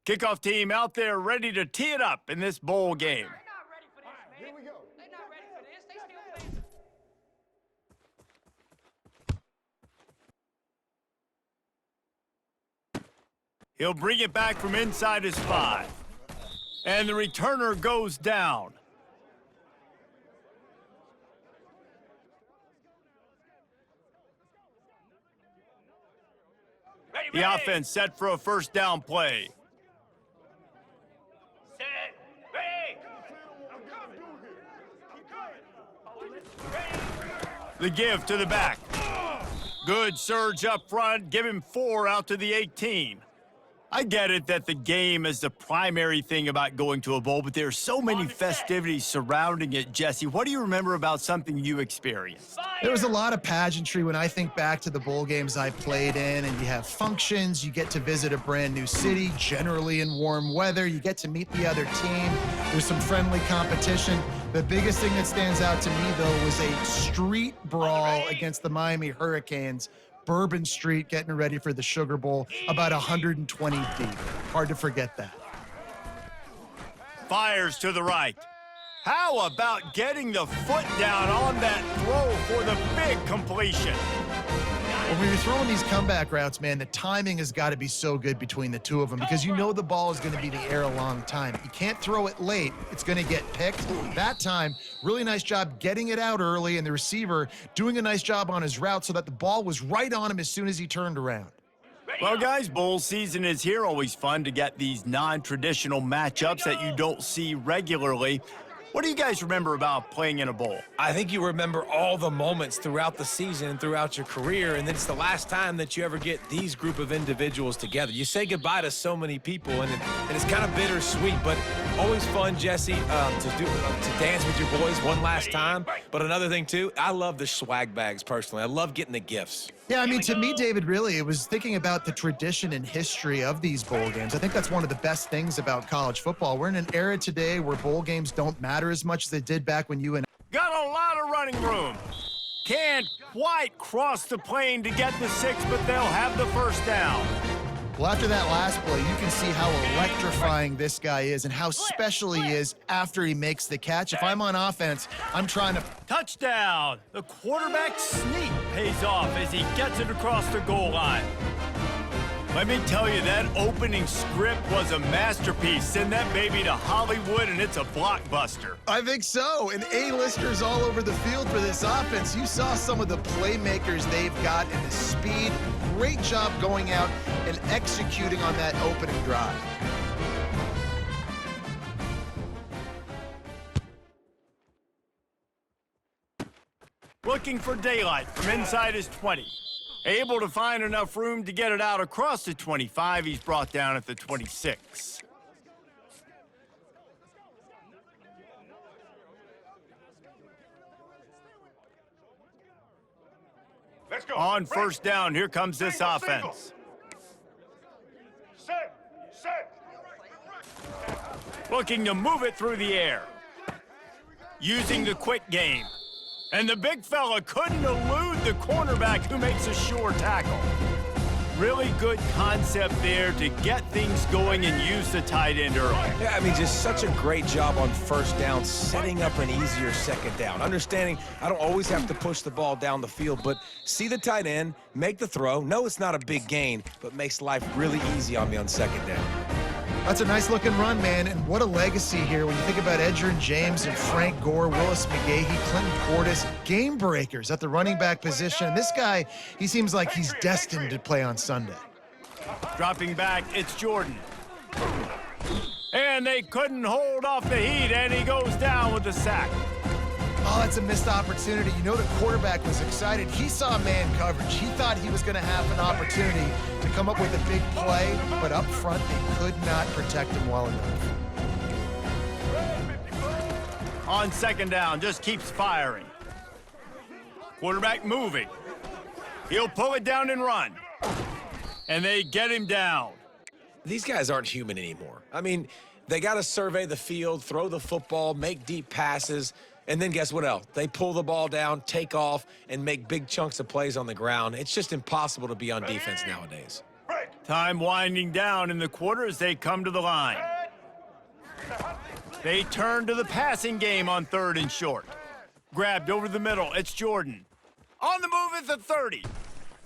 Kickoff team out there ready to tee it up in this bowl game. They're not ready for this, man. Here we go. They're not ready for this. They still playing. He'll bring it back from inside his 5. And the returner goes down. The offense set for a first down play. Set. Ready. The give to the back. Good surge up front. Give him 4 out to the 18. I get it that the game is the primary thing about going to a bowl, but there are so many festivities surrounding it. Jesse, what do you remember about something you experienced? There was a lot of pageantry when I think back to the bowl games I played in, and you have functions, you get to visit a brand new city, generally in warm weather, you get to meet the other team, there's some friendly competition. The biggest thing that stands out to me, though, was a street brawl against the Miami Hurricanes. Bourbon Street getting ready for the Sugar Bowl, about 120 deep. Hard to forget that. Fires to the right. How about getting the foot down on that throw for the big completion? When you're throwing these comeback routes, man, the timing has got to be so good between the two of them because you know the ball is going to be in the air a long time. You can't throw it late. It's going to get picked. That time, really nice job getting it out early and the receiver doing a nice job on his route so that the ball was right on him as soon as he turned around. Well, guys, bowl season is here. Always fun to get these non-traditional matchups that you don't see regularly. What do you guys remember about playing in a bowl? I think you remember all the moments throughout the season and throughout your career, and it's the last time that you ever get these group of individuals together. You say goodbye to so many people, and it's kind of bittersweet, but always fun, Jesse, to dance with your boys one last time. But another thing, too, I love the swag bags, personally. I love getting the gifts. Yeah, I mean, to me, David, really, it was thinking about the tradition and history of these bowl games. I think that's one of the best things about college football. We're in an era today where bowl games don't matter as much as they did back when you and Got a lot of running room. Can't quite cross the plane to get the 6, but they'll have the first down. Well, after that last play, you can see how electrifying this guy is and how special he is after he makes the catch. If I'm on offense, I'm trying to... Touchdown! The quarterback sneak pays off as he gets it across the goal line. Let me tell you, that opening script was a masterpiece. Send that baby to Hollywood, and it's a blockbuster. I think so, and A-listers all over the field for this offense. You saw some of the playmakers they've got and the speed. Great job going out and executing on that opening drive. Looking for daylight from inside his 20. Able to find enough room to get it out across the 25. He's brought down at the 26. Let's go. On first down, here comes this offense. Set. Looking to move it through the air. Using the quick game. And the big fella couldn't elude the cornerback who makes a sure tackle. Really good concept there to get things going and use the tight end early. Yeah, I mean, just such a great job on first down, setting up an easier second down. Understanding I don't always have to push the ball down the field, but see the tight end, make the throw. No, it's not a big gain, but makes life really easy on me on second down. That's a nice-looking run, man, and what a legacy here when you think about Edgerrin James and Frank Gore, Willis McGahee, Clinton Portis, game breakers at the running back position. This guy, he seems like he's destined to play on Sunday. Dropping back, it's Jordan. And they couldn't hold off the heat, and he goes down with the sack. Oh, that's a missed opportunity. You know the quarterback was excited. He saw man coverage. He thought he was going to have an opportunity to come up with a big play, but up front, they could not protect him well enough. On second down, just keeps firing. Quarterback moving. He'll pull it down and run. And they get him down. These guys aren't human anymore. I mean, they got to survey the field, throw the football, make deep passes, and then guess what else? They pull the ball down, take off, and make big chunks of plays on the ground. It's just impossible to be on defense nowadays. Time winding down in the quarter as they come to the line. They turn to the passing game on 3rd and short. Grabbed over the middle, it's Jordan. On the move at the 30.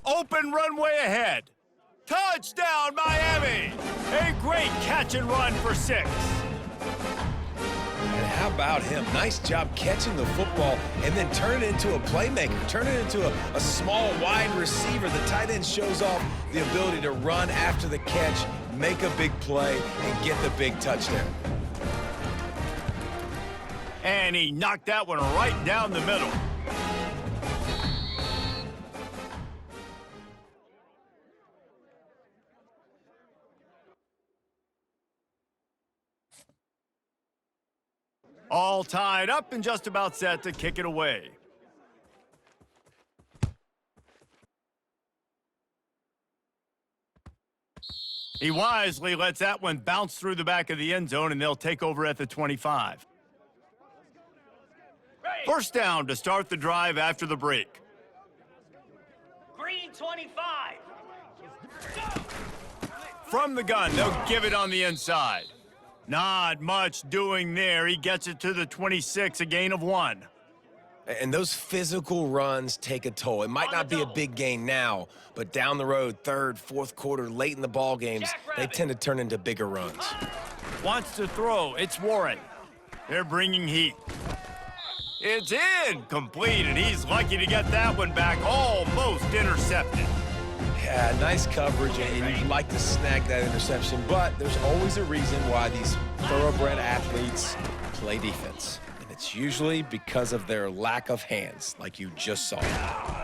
Open runway ahead. Touchdown, Miami! A great catch and run for 6. And how about him? Nice job catching the football and then turn it into a playmaker. Turn it into a small, wide receiver. The tight end shows off the ability to run after the catch, make a big play, and get the big touchdown. And he knocked that one right down the middle. All tied up and just about set to kick it away. He wisely lets that one bounce through the back of the end zone, and they'll take over at the 25. First down to start the drive after the break. Green 25. From the gun, they'll give it on the inside. Not much doing there. He gets it to the 26, a gain of 1. And those physical runs take a toll. It might not be a big gain now, but down the road, 3rd, 4th quarter, late in the ball games, they tend to turn into bigger runs. Wants to throw. It's Warren. They're bringing heat. It's in. Complete, and he's lucky to get that one back. Almost intercepted. Yeah, nice coverage, and you'd like to snag that interception, but there's always a reason why these thoroughbred athletes play defense. And it's usually because of their lack of hands, like you just saw.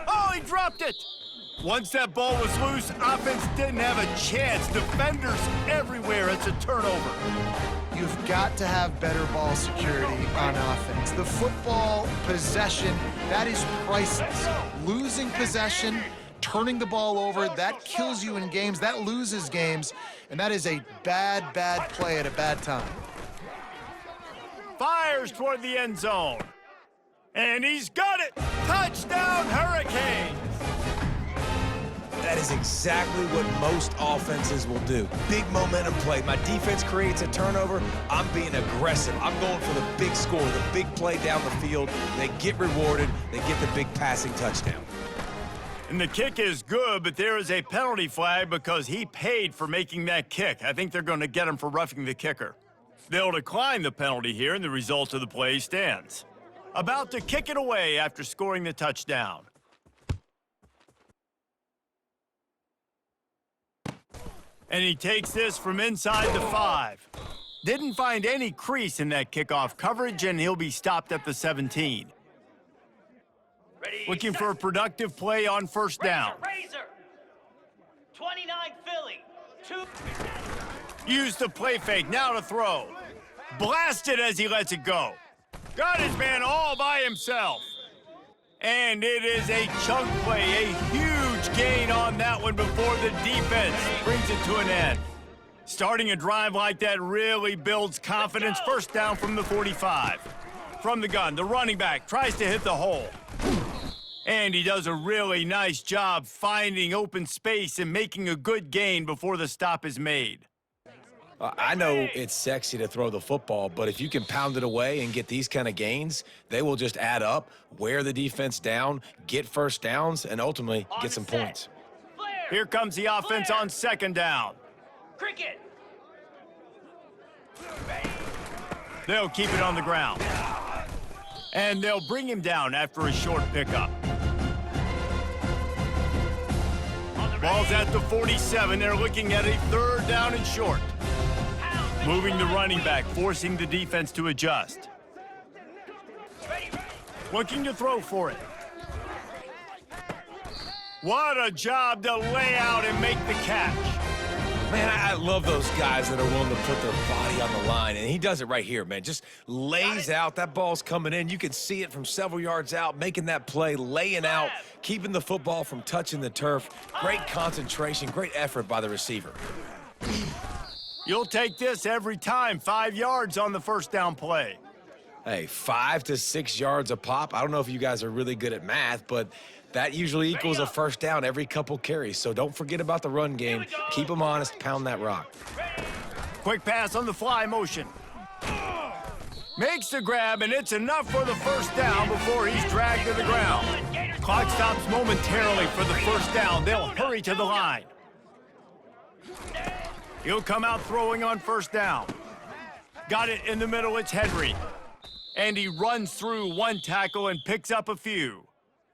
Oh, he dropped it. Once that ball was loose, offense didn't have a chance. Defenders everywhere. It's a turnover. You've got to have better ball security on offense. The football possession, that is priceless. Losing possession, turning the ball over, that kills you in games, that loses games, and that is a bad, bad play at a bad time. Fires toward the end zone. And he's got it. Touchdown, Hurricanes. That is exactly what most offenses will do. Big momentum play. My defense creates a turnover. I'm being aggressive. I'm going for the big score, the big play down the field. They get rewarded. They get the big passing touchdown. And the kick is good, but there is a penalty flag because he paid for making that kick. I think they're going to get him for roughing the kicker. They'll decline the penalty here, and the result of the play stands. About to kick it away after scoring the touchdown. And he takes this from inside the 5. Didn't find any crease in that kickoff coverage, and he'll be stopped at the 17. Looking for a productive play on first down. Razor. 29 Philly. 2. Use the play fake, now to throw. Blasted as he lets it go. Got his man all by himself. And it is a chunk play, a huge gain on that one before the defense brings it to an end. Starting a drive like that really builds confidence. First down from the 45. From the gun, the running back tries to hit the hole. And he does a really nice job finding open space and making a good gain before the stop is made. I know it's sexy to throw the football, but if you can pound it away and get these kind of gains, they will just add up, wear the defense down, get first downs, and ultimately get some points. Here comes the offense on second down. Cricket. They'll keep it on the ground. And they'll bring him down after a short pickup. Ball's at the 47. They're looking at a 3rd down and short. Moving the running back, forcing the defense to adjust. Looking to throw for it. What a job to lay out and make the catch. Man, I love those guys that are willing to put their body on the line, and he does it right here, man. Just lays out. That ball's coming in. You can see it from several yards out, making that play, laying out, keeping the football from touching the turf. Great concentration, great effort by the receiver. You'll take this every time. 5 yards on the first down play. Hey, 5 to 6 yards a pop. I don't know if you guys are really good at math, but that usually equals a first down every couple carries. So don't forget about the run game. Keep them honest, pound that rock. Quick pass on the fly motion. Makes the grab, and it's enough for the first down before he's dragged to the ground. Clock stops momentarily for the first down. They'll hurry to the line. He'll come out throwing on first down. Got it in the middle, it's Henry. And he runs through one tackle and picks up a few.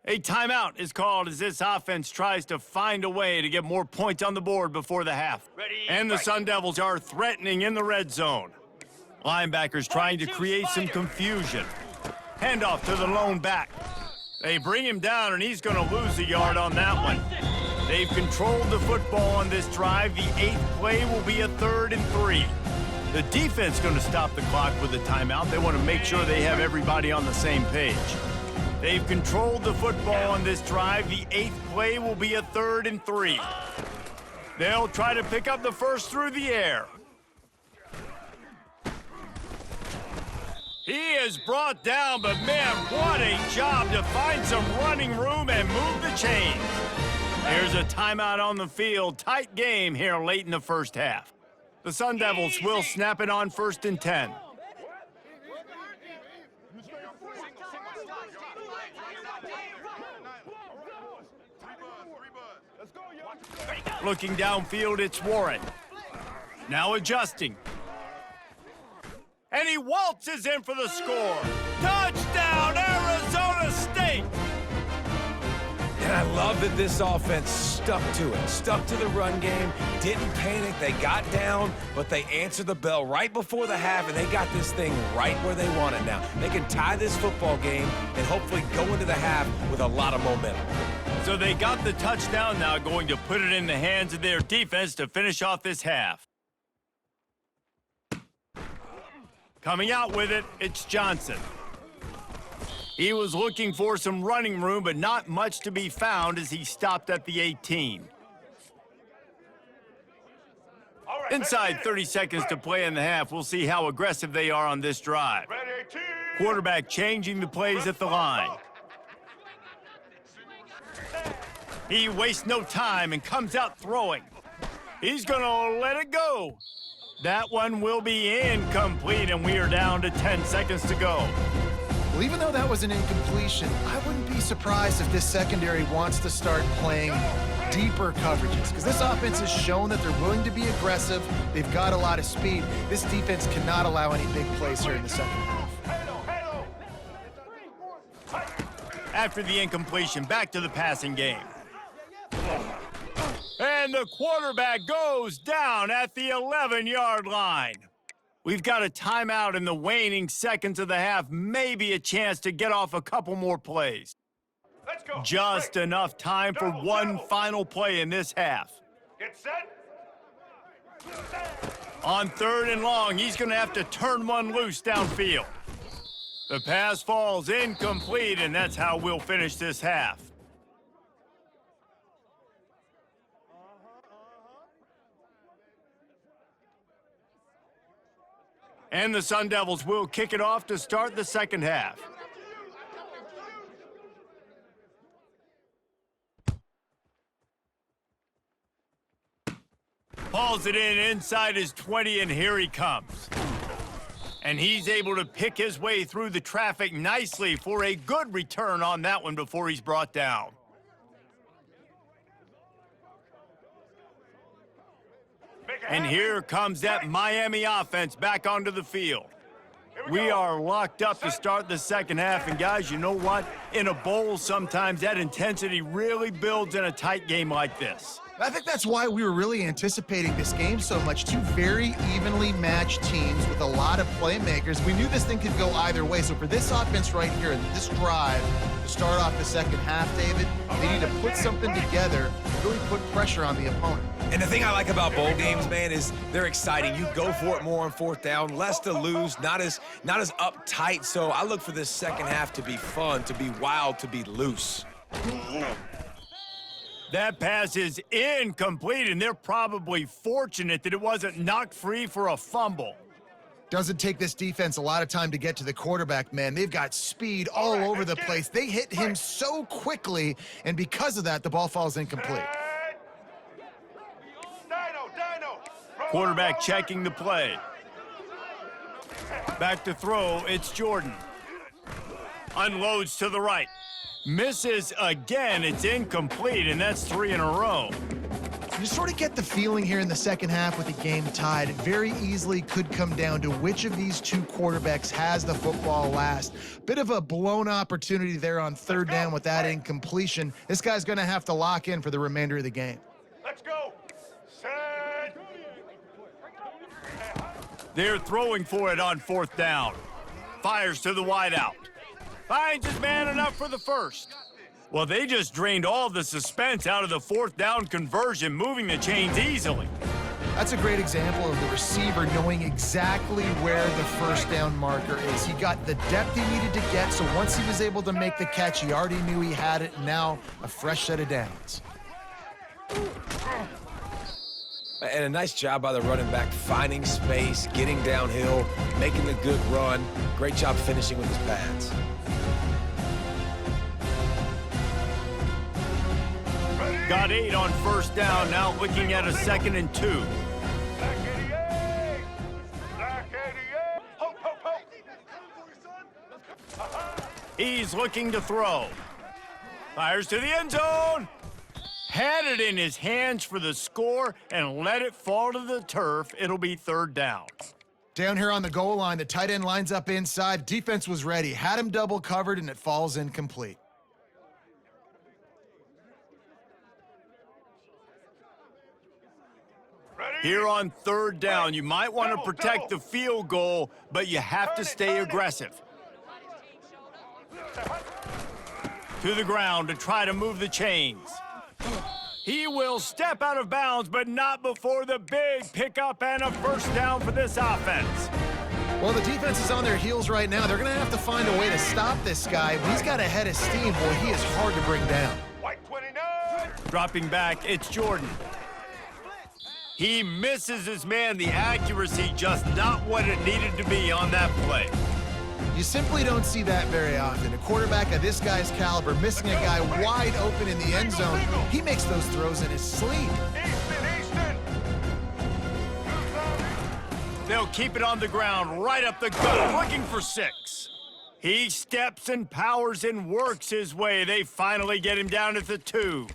A timeout is called as this offense tries to find a way to get more points on the board before the half. And the Sun Devils are threatening in the red zone. Linebackers trying to create some confusion. Handoff to the lone back. They bring him down, and he's going to lose a yard on that one. They've controlled the football on this drive. The 8th play will be a 3rd and 3. The defense going to stop the clock with a timeout. They want to make sure they have everybody on the same page. They've controlled the football on this drive. The 8th play will be a 3rd and 3. They'll try to pick up the first through the air. He is brought down, but man, what a job to find some running room and move the chains. Here's a timeout on the field. Tight game here late in the first half. The Sun Devils will snap it on 1st and 10. Looking downfield, it's Warren. Now adjusting. And he waltzes in for the score. Touchdown, Arizona State! And I love that this offense stuck to it, stuck to the run game, didn't panic. They got down, but they answered the bell right before the half, and they got this thing right where they want it now. They can tie this football game and hopefully go into the half with a lot of momentum. So they got the touchdown, now going to put it in the hands of their defense to finish off this half. Coming out with it, it's Johnson. He was looking for some running room, but not much to be found as he stopped at the 18. Inside 30 seconds to play in the half, we'll see how aggressive they are on this drive. Quarterback changing the plays at the line. He wastes no time and comes out throwing. He's going to let it go. That one will be incomplete, and we are down to 10 seconds to go. Well, even though that was an incompletion, I wouldn't be surprised if this secondary wants to start playing deeper coverages, because this offense has shown that they're willing to be aggressive. They've got a lot of speed. This defense cannot allow any big plays here in the second half. After the incompletion, back to the passing game. And the quarterback goes down at the 11-yard line. We've got a timeout in the waning seconds of the half, maybe a chance to get off a couple more plays. Let's go. Just enough time for one final play in this half. Get set. On 3rd and long, he's going to have to turn one loose downfield. The pass falls incomplete, and that's how we'll finish this half. And the Sun Devils will kick it off to start the second half. Hauls it in inside his 20, and here he comes. And he's able to pick his way through the traffic nicely for a good return on that one before he's brought down. And here comes that Miami offense back onto the field. We are locked up to start the second half, and guys, you know what? In a bowl, sometimes that intensity really builds in a tight game like this. I think that's why we were really anticipating this game so much. Two very evenly matched teams with a lot of playmakers. We knew this thing could go either way. So for this offense right here, this drive, to start off the second half, David, they need to put something together, really put pressure on the opponent. And the thing I like about bowl games, man, is they're exciting. You go for it more on 4th down, less to lose, not as uptight. So I look for this second half to be fun, to be wild, to be loose. That pass is incomplete, and they're probably fortunate that it wasn't knocked free for a fumble. Doesn't take this defense a lot of time to get to the quarterback, man. They've got speed all over the place. They hit him so quickly, and because of that, the ball falls incomplete. Dino. Quarterback checking the play. Back to throw, it's Jordan. Unloads to the right. Misses again, it's incomplete, and that's 3 in a row. You sort of get the feeling here in the second half with the game tied. It very easily could come down to which of these two quarterbacks has the football last. Bit of a blown opportunity there on third down with that incompletion. This guy's going to have to lock in for the remainder of the game. Let's go. Set. They're throwing for it on fourth down. Fires to the wideout. Finds his man enough for the first. Well, they just drained all the suspense out of the fourth down conversion, moving the chains easily. That's a great example of the receiver knowing exactly where the first down marker is. He got the depth he needed to get, so once he was able to make the catch, he already knew he had it. Now, a fresh set of downs. And a nice job by the running back, finding space, getting downhill, making a good run. Great job finishing with his pads. Got 8 on first down, now looking at a 2nd and 2. Black 88. Black 88. Ho. He's looking to throw. Fires to the end zone. Had it in his hands for the score and let it fall to the turf. It'll be third down. Down here on the goal line, the tight end lines up inside. Defense was ready, had him double covered, and it falls incomplete. Here on third down, you might want to protect the field goal, but you have to stay aggressive. To the ground to try to move the chains. He will step out of bounds, but not before the big pickup and a first down for this offense. Well, the defense is on their heels right now. They're going to have to find a way to stop this guy. He's got a head of steam. Boy, he is hard to bring down. White 29. Dropping back, it's Jordan. He misses his man. The accuracy just not what it needed to be on that play. You simply don't see that very often. A quarterback of this guy's caliber missing a guy wide open in the end zone. He makes those throws in his sleep. Easton. They'll keep it on the ground, right up the gut, looking for 6. He steps and powers and works his way. They finally get him down at the 2.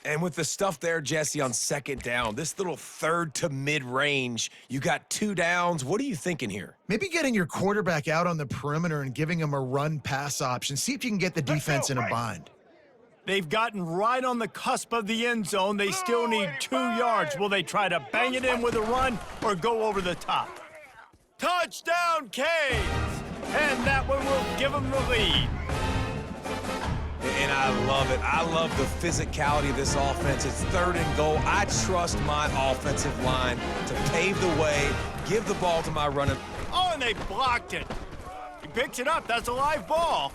And with the stuff there, Jesse, on second down, this little third to mid-range, you got 2 downs. What are you thinking here? Maybe getting your quarterback out on the perimeter and giving him a run-pass option. See if you can get the defense in a bind. They've gotten right on the cusp of the end zone. They still need 2 yards. Will they try to bang it in with a run or go over the top? Touchdown, Canes! And that one will give them the lead. And I love it. I love the physicality of this offense. It's third and goal. I trust my offensive line to pave the way, give the ball to my running. Oh, and they blocked it. He picks it up. That's a live ball.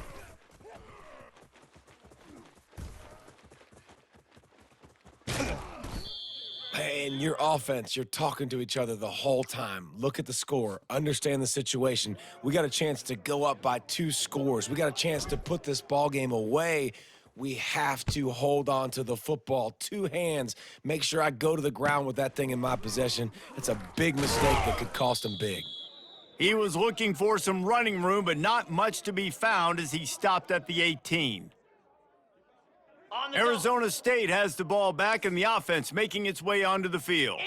And your offense, you're talking to each other the whole time. Look at the score. Understand the situation. We got a chance to go up by 2 scores. We got a chance to put this ball game away. We have to hold on to the football. 2 hands. Make sure I go to the ground with that thing in my possession. It's a big mistake that could cost him big. He was looking for some running room, but not much to be found as he stopped at the 18. Arizona State has the ball back in the offense, making its way onto the field.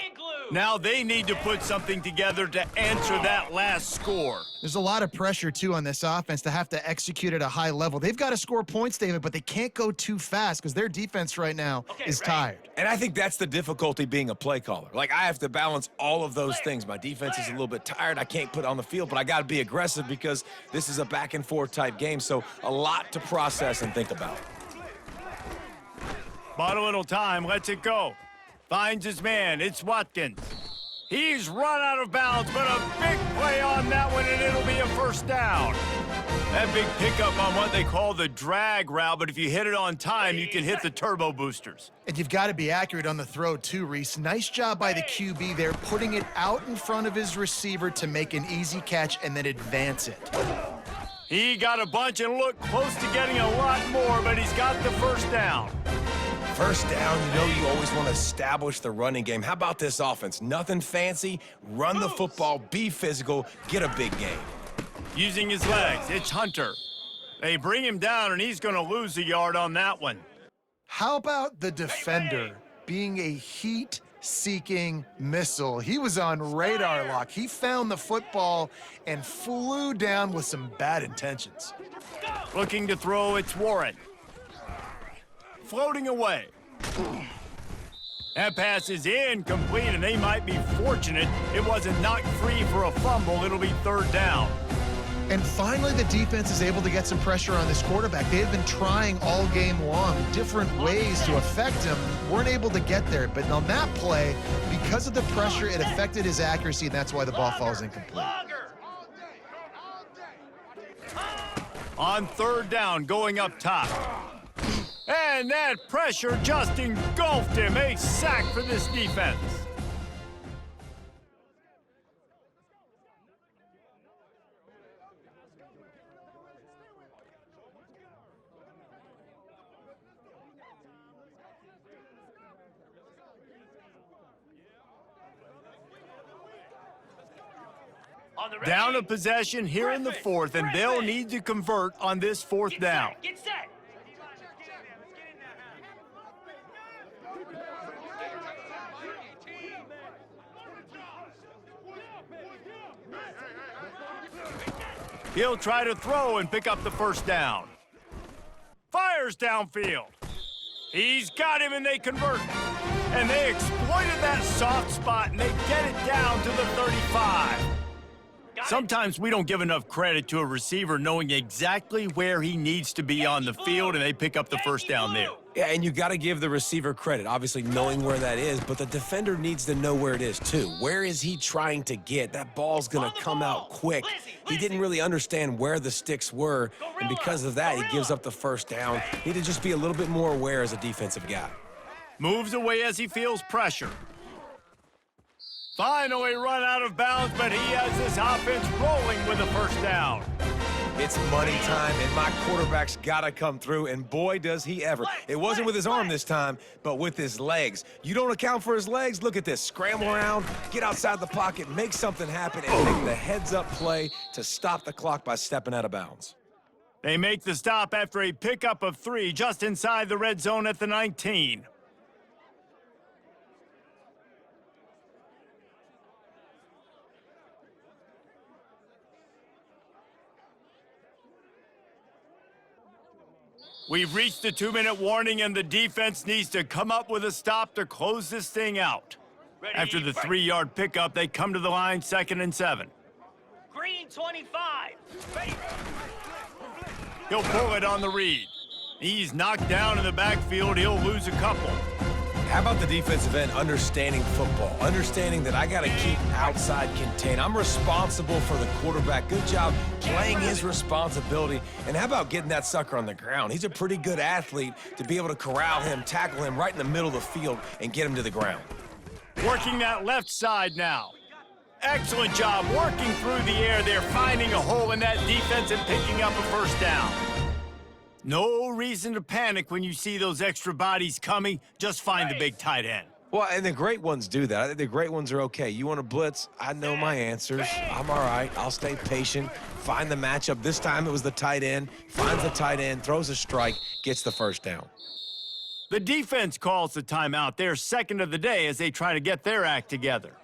Now they need to put something together to answer that last score. There's a lot of pressure, too, on this offense to have to execute at a high level. They've got to score points, David, but they can't go too fast because their defense right now is tired. And I think that's the difficulty being a play caller. Like, I have to balance all of those things. My defense is a little bit tired. I can't put it on the field, but I got to be aggressive because this is a back-and-forth type game, so a lot to process and think about. Bought a little time, lets it go. Finds his man, it's Watkins. He's run out of bounds, but a big play on that one, and it'll be a first down. That big pickup on what they call the drag route, but if you hit it on time, you can hit the turbo boosters. And you've got to be accurate on the throw, too, Reese. Nice job by the QB there, putting it out in front of his receiver to make an easy catch and then advance it. He got a bunch and looked close to getting a lot more, but he's got the first down. First down, you know you always want to establish the running game. How about this offense? Nothing fancy, run the football, be physical, get a big gain. Using his legs, it's Hunter. They bring him down, and he's going to lose a yard on that one. How about the defender being a heat-seeking missile? He was on radar lock. He found the football and flew down with some bad intentions. Looking to throw, it's Warren. Floating away. That pass is incomplete, and they might be fortunate it wasn't knocked free for a fumble. It'll be third down. And finally, the defense is able to get some pressure on this quarterback. They have been trying all game long different ways to affect him. Weren't able to get there. But on that play, because of the pressure, it affected his accuracy, and that's why the ball falls incomplete. On third down, going up top. And that pressure just engulfed him. A sack for this defense. Down a possession here in the fourth, and they'll need to convert on this fourth down. Get set. He'll try to throw and pick up the first down. Fires downfield. He's got him, and they convert. And they exploited that soft spot, and they get it down to the 35. Sometimes we don't give enough credit to a receiver knowing exactly where he needs to be on the field, and they pick up the first down there. Yeah, and you got to give the receiver credit, obviously knowing where that is, but the defender needs to know where it is too. Where is he trying to get? That ball's going to come out quick. He didn't really understand where the sticks were, and because of that, he gives up the first down. Need to just be a little bit more aware as a defensive guy. Moves away as he feels pressure. Finally run out of bounds, but he has this offense rolling with a first down. It's money time, and my quarterback's got to come through, and boy, does he ever. It wasn't with his arm this time, but with his legs. You don't account for his legs? Look at this. Scramble around, get outside the pocket, make something happen, and make the heads-up play to stop the clock by stepping out of bounds. They make the stop after a pickup of 3 just inside the red zone at the 19. We've reached the 2-minute warning, and the defense needs to come up with a stop to close this thing out. After the 3-yard pickup, they come to the line, 2nd and 7. Green 25. He'll pull it on the read. He's knocked down in the backfield. He'll lose a couple. How about the defensive end understanding football, understanding that I got to keep outside contained. I'm responsible for the quarterback. Good job playing his responsibility. And how about getting that sucker on the ground? He's a pretty good athlete to be able to corral him, tackle him right in the middle of the field, and get him to the ground. Working that left side now. Excellent job working through the air there, finding a hole in that defense and picking up a first down. No reason to panic when you see those extra bodies coming. Just find the big tight end. Well, and the great ones do that. I think the great ones are okay. You want to blitz? I know my answers. I'm all right. I'll stay patient. Find the matchup. This time it was the tight end. Finds the tight end, throws a strike, gets the first down. The defense calls the timeout. They're second of the day as they try to get their act together.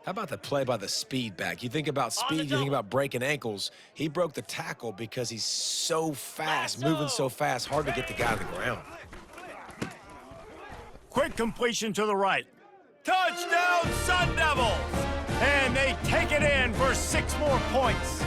How about the play by the speed back? You think about speed, you think about breaking ankles. He broke the tackle because he's so fast, moving so fast, hard to get the guy to the ground. Quick completion to the right. Touchdown, Sun Devils! And they take it in for 6 more points.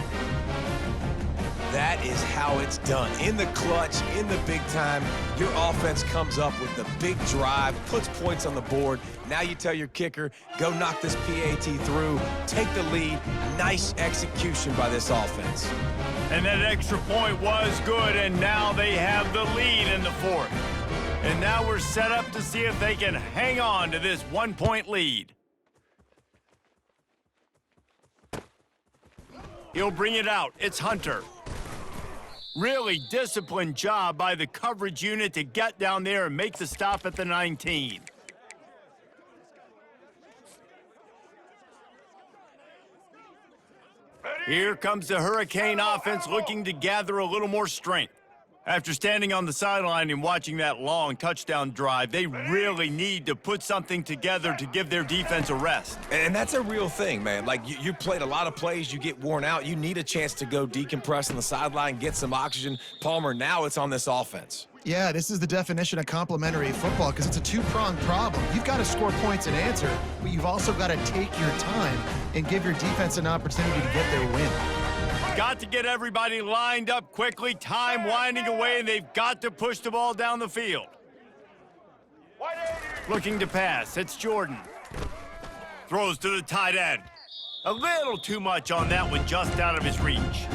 That is how it's done. In the clutch, in the big time, your offense comes up with the big drive, puts points on the board. Now you tell your kicker, go knock this PAT through, take the lead. Nice execution by this offense. And that extra point was good, and now they have the lead in the fourth. And now we're set up to see if they can hang on to this 1-point lead. He'll bring it out. It's Hunter. Really disciplined job by the coverage unit to get down there and make the stop at the 19. Here comes the Hurricane offense looking to gather a little more strength. After standing on the sideline and watching that long touchdown drive, they really need to put something together to give their defense a rest. And that's a real thing, man. Like, you played a lot of plays, you get worn out, you need a chance to go decompress on the sideline, get some oxygen. Palmer, now it's on this offense. Yeah, this is the definition of complementary football because it's a two-pronged problem. You've got to score points and answer, but you've also got to take your time and give your defense an opportunity to get their win. Got to get everybody lined up quickly, time winding away, and they've got to push the ball down the field. Looking to pass, it's Jordan. Throws to the tight end. A little too much on that one, just out of his reach.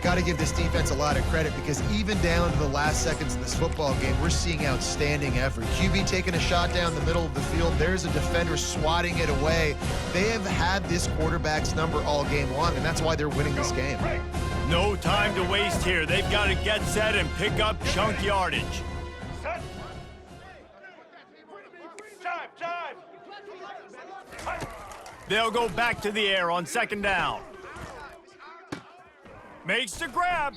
Got to give this defense a lot of credit because even down to the last seconds of this football game, we're seeing outstanding effort. QB taking a shot down the middle of the field. There's a defender swatting it away. They have had this quarterback's number all game long, and that's why they're winning this game. No time to waste here. They've got to get set and pick up chunk yardage. Set. Time. They'll go back to the air on second down. Makes the grab.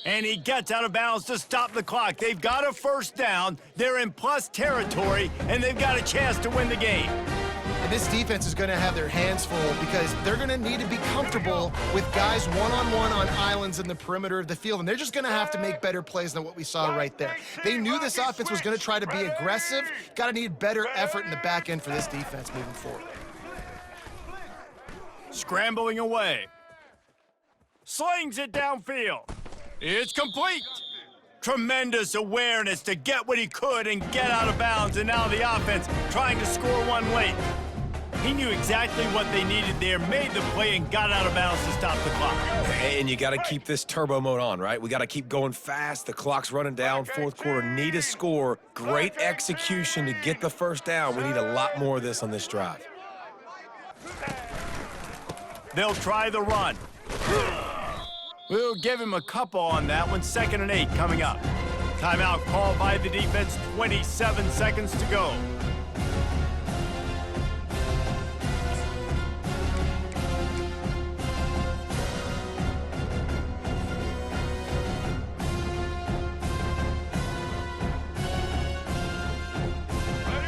And he gets out of bounds to stop the clock. They've got a first down. They're in plus territory, and they've got a chance to win the game. And this defense is going to have their hands full because they're going to need to be comfortable with guys one-on-one on islands in the perimeter of the field, and they're just going to have to make better plays than what we saw right there. They knew this offense was going to try to be aggressive. Got to need better effort in the back end for this defense moving forward. Scrambling away. Slings it downfield. It's complete. Tremendous awareness to get what he could and get out of bounds, and now the offense trying to score one late. He knew exactly what they needed there, made the play, and got out of bounds to stop the clock. And you got to keep this turbo mode on, right? We got to keep going fast. The clock's running down. Fourth quarter, need a score. Great execution to get the first down. We need a lot more of this on this drive. They'll try the run. We'll give him a couple on that one. 2nd and 8 coming up. Timeout called by the defense. 27 seconds to go.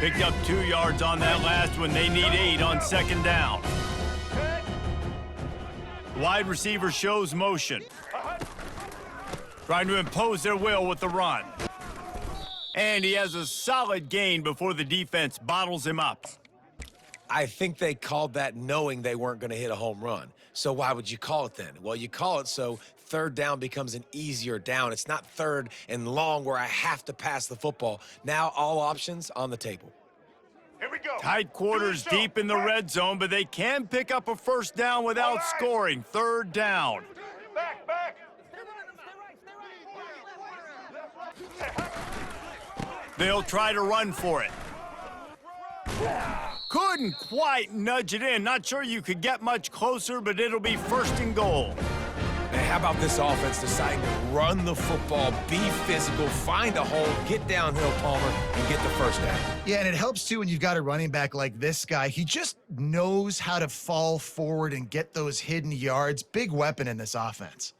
Picked up 2 yards on that last one. They need 8 on second down. Wide receiver shows motion. Trying to impose their will with the run. And he has a solid gain before the defense bottles him up. I think they called that knowing they weren't going to hit a home run. So why would you call it then? Well, you call it so third down becomes an easier down. It's not third and long where I have to pass the football. Now all options on the table. Here we go. Tight quarters deep in the red zone, but they can pick up a first down without scoring. 3rd down. Back. They'll try to run for it. Couldn't quite nudge it in. Not sure you could get much closer, but it'll be 1st and goal. Now, how about this offense deciding to run the football, be physical, find a hole, get downhill, Palmer, and get the first down? Yeah, and it helps, too, when you've got a running back like this guy. He just knows how to fall forward and get those hidden yards. Big weapon in this offense.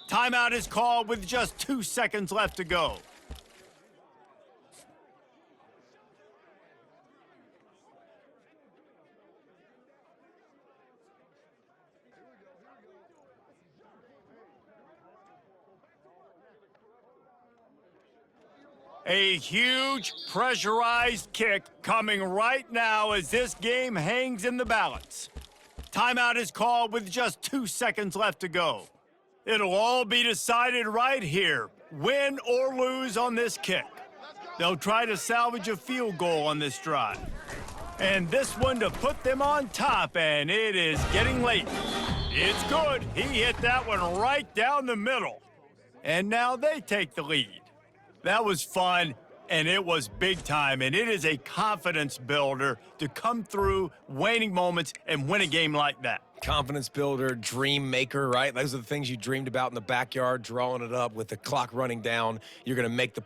Timeout is called with just 2 seconds left to go. A huge pressurized kick coming right now as this game hangs in the balance. Timeout is called with just 2 seconds left to go. It'll all be decided right here, win or lose on this kick. They'll try to salvage a field goal on this drive. And this one to put them on top, and it is getting late. It's good. He hit that one right down the middle. And now they take the lead. That was fun, and it was big time, and it is a confidence builder to come through waning moments and win a game like that. Confidence builder, dream maker, right? Those are the things you dreamed about in the backyard, drawing it up with the clock running down. You're going to make the